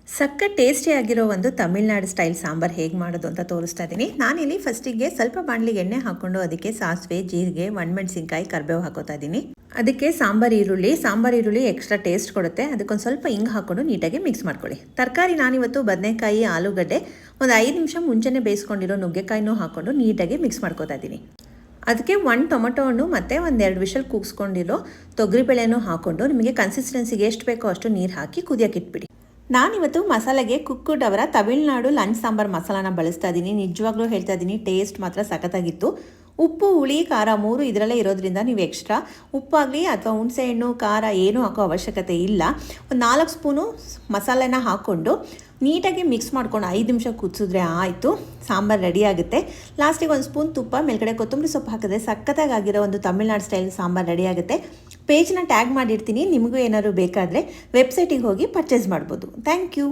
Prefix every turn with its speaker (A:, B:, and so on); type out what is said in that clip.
A: ಸಕ್ಕ ಟೇಸ್ಟಿಯಾಗಿರೋ ಒಂದು ತಮಿಳ್ನಾಡು ಸ್ಟೈಲ್ ಸಾಂಬಾರು ಹೇಗೆ ಮಾಡೋದು ಅಂತ ತೋರಿಸ್ತಾ ಇದ್ದೀನಿ. ನಾನಿಲ್ಲಿ ಫಸ್ಟಿಗೆ ಸ್ವಲ್ಪ ಬಾಣಲಿಗೆ ಎಣ್ಣೆ ಹಾಕ್ಕೊಂಡು ಅದಕ್ಕೆ ಸಾಸಿವೆ, ಜೀರಿಗೆ, ಒಣಮೆಣಸಿನ್ಕಾಯಿ, ಕರಿಬೇವು ಹಾಕೋತಾ ಇದ್ದೀನಿ. ಅದಕ್ಕೆ ಸಾಂಬಾರು ಈರುಳ್ಳಿ ಎಕ್ಸ್ಟ್ರಾ ಟೇಸ್ಟ್ ಕೊಡುತ್ತೆ. ಅದಕ್ಕೊಂದು ಸ್ವಲ್ಪ ಹಿಂಗೆ ಹಾಕ್ಕೊಂಡು ನೀಟಾಗಿ ಮಿಕ್ಸ್ ಮಾಡ್ಕೊಳ್ಳಿ. ತರಕಾರಿ ನಾನಿವತ್ತು ಬದನೆಕಾಯಿ, ಆಲೂಗಡ್ಡೆ ಒಂದು 5 ನಿಮಿಷ ಮುಂಚೆನೇ ಬೇಯಿಸ್ಕೊಂಡಿರೋ ನುಗ್ಗೆಕಾಯಿನೂ ಹಾಕ್ಕೊಂಡು ನೀಟಾಗಿ ಮಿಕ್ಸ್ ಮಾಡ್ಕೋತಾ ಇದ್ದೀನಿ. ಅದಕ್ಕೆ 1 ಟೊಮೊಟೊ ಹಣ್ಣು ಮತ್ತು 1-2 ವಿಷಲ್ ಕೂಗಿಸ್ಕೊಂಡಿರೋ ತೊಗರಿಬೇಳೆನೂ ಹಾಕ್ಕೊಂಡು ನಿಮಗೆ ಕನ್ಸಿಸ್ಟೆನ್ಸಿಗೆ ಎಷ್ಟು ಬೇಕೋ ಅಷ್ಟು ನೀರು ಹಾಕಿ ಕುದಿಯೋಕೆ ಇಟ್ಬಿಡಿ. ನಾನಿವತ್ತು ಮಸಾಲೆಗೆ ಕುಕ್ಕುಡ್ ಅವರ ತಮಿಳ್ನಾಡು ಲಂಚ್ ಸಾಂಬಾರು ಮಸಾಲಾನ ಬಳಸ್ತಾ ಇದ್ದೀನಿ. ನಿಜವಾಗ್ಲೂ ಹೇಳ್ತಾ ಇದ್ದೀನಿ, ಟೇಸ್ಟ್ ಮಾತ್ರ ಸಖತ್ತಾಗಿತ್ತು. ಉಪ್ಪು, ಹುಳಿ, ಖಾರ 3 ಇದರಲ್ಲೇ ಇರೋದ್ರಿಂದ ನೀವು ಎಕ್ಸ್ಟ್ರಾ ಉಪ್ಪಾಗಲಿ ಅಥವಾ ಹುಣಸೆಹಣ್ಣು, ಖಾರ ಏನೂ ಹಾಕೋ ಅವಶ್ಯಕತೆ ಇಲ್ಲ. ಒಂದು 4 ಸ್ಪೂನು ಮಸಾಲೆನ ಹಾಕ್ಕೊಂಡು ನೀಟಾಗಿ ಮಿಕ್ಸ್ ಮಾಡ್ಕೊಂಡು 5 ನಿಮಿಷ ಕುದಿಸಿದ್ರೆ ಆಯಿತು, ಸಾಂಬಾರು ರೆಡಿ ಆಗುತ್ತೆ. ಲಾಸ್ಟಿಗೆ 1 ಸ್ಪೂನ್ ತುಪ್ಪ, ಮೇಲ್ಗಡೆ ಕೊತ್ತಂಬರಿ ಸೊಪ್ಪು ಹಾಕಿದ್ರೆ ಸಖತ್ತಾಗಿರೋ ಒಂದು ತಮಿಳ್ನಾಡು ಸ್ಟೈಲ್ ಸಾಂಬಾರು ರೆಡಿ ಆಗುತ್ತೆ. ಪೇಜ್ನ ಟ್ಯಾಗ್ ಮಾಡಿರ್ತೀನಿ, ನಿಮಗೂ ಏನಾದ್ರು ಬೇಕಾದರೆ ವೆಬ್ಸೈಟಿಗೆ ಹೋಗಿ ಪರ್ಚೇಸ್ ಮಾಡ್ಬೋದು. Thank you.